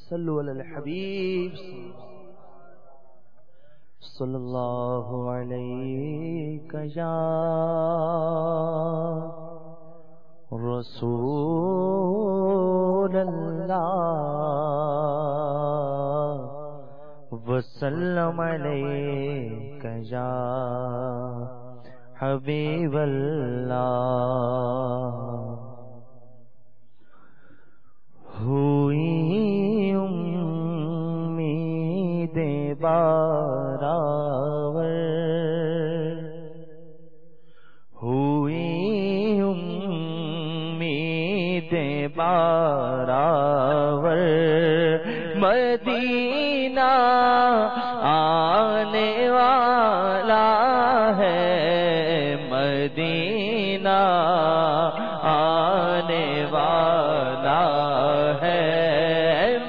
صلوا علی الحبیب صلی اللہ علیہ یا رسول اللہ وسلم علیک یا حبیب اللہ ہوئی امید باراور ہوئی امید باراور مدینہ آنے والا ہے مدینہ آنے والا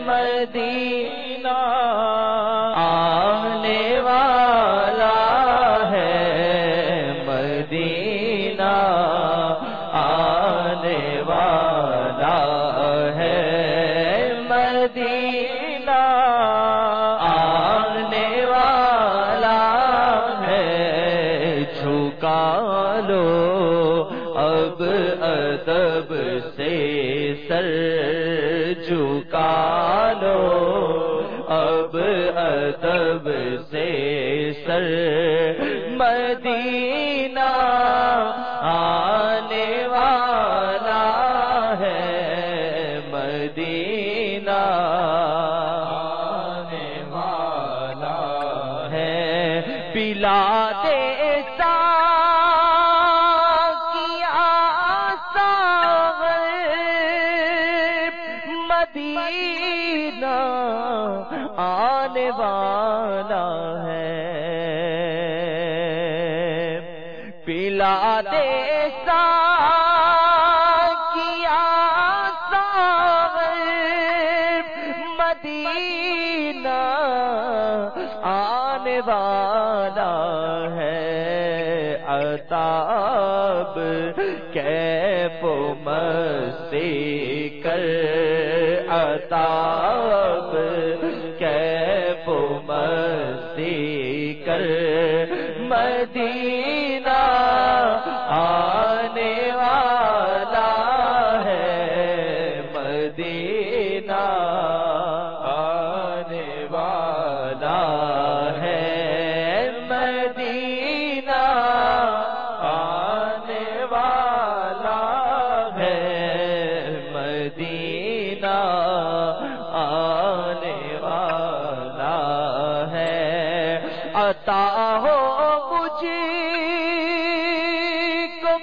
مدینہ آنے والا ہے مدینہ آنے والا ہے مدینہ آنے والا ہے جھکا لو اب ادب سے سر جھکا لو اب ادب سے سر مدینہ آنے والا ہے مدینہ آنے والا ہے پلا دے مدینہ آنے والا ہے پلا دے ساقیا ساغر مدینہ آنے والا ہے عطاب کیف و مستی کر عطاب کیف و مستی کر مدینہ آنے والا ہے مدینہ آنے والا ہے مدینہ آنے والا ہے مدینہ آنے والا ہے عطا ہو مجھے کو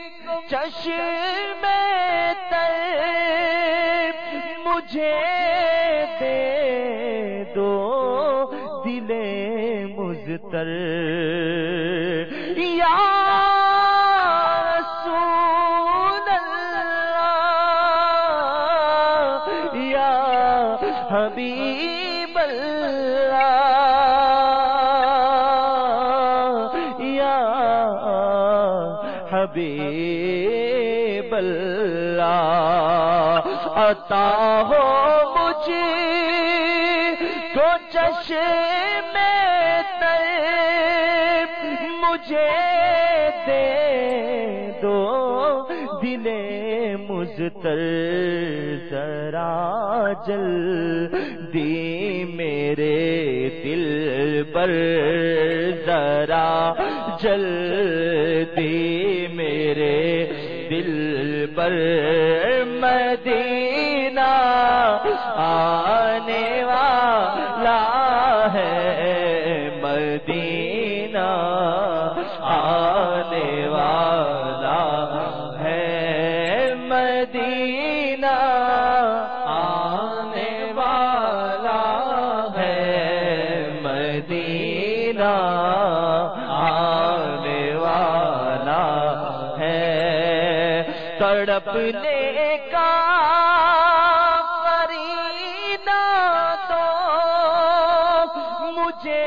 چشم تر مجھے دے دو دل مضطر یا رسول اللہ یا حبیب اللہ یا حبیب اللہ عطا ہو مجھے کو چشم تر مجھے دے دو دل مضطر ذرا جلدی میرے دل پر ذرا جلدی میرے دل پر مدینہ آنے والا ہے مدینہ آنے والا ہے مدینہ آنے والا ہے مدینہ آنے والا ہے تڑپنے کا قرینہ تو مجھے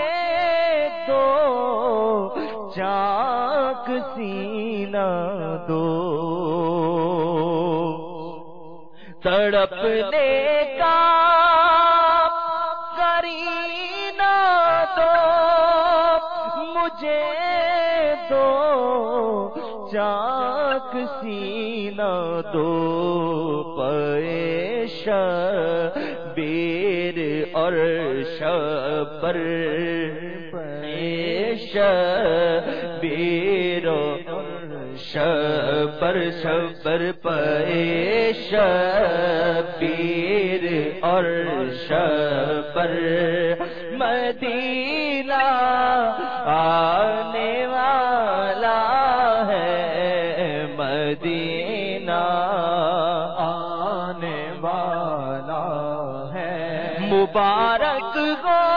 دو چاک سینہ دو تڑپنے کا کرینہ دو مجھے، دو چاک سینہ دو، پے شبیر اور شبر، پے شبیر شبر، شبر پے شبیر اور شبر، مدینہ آنے والا ہے، مدینہ آنے والا ہے، مبارک ہو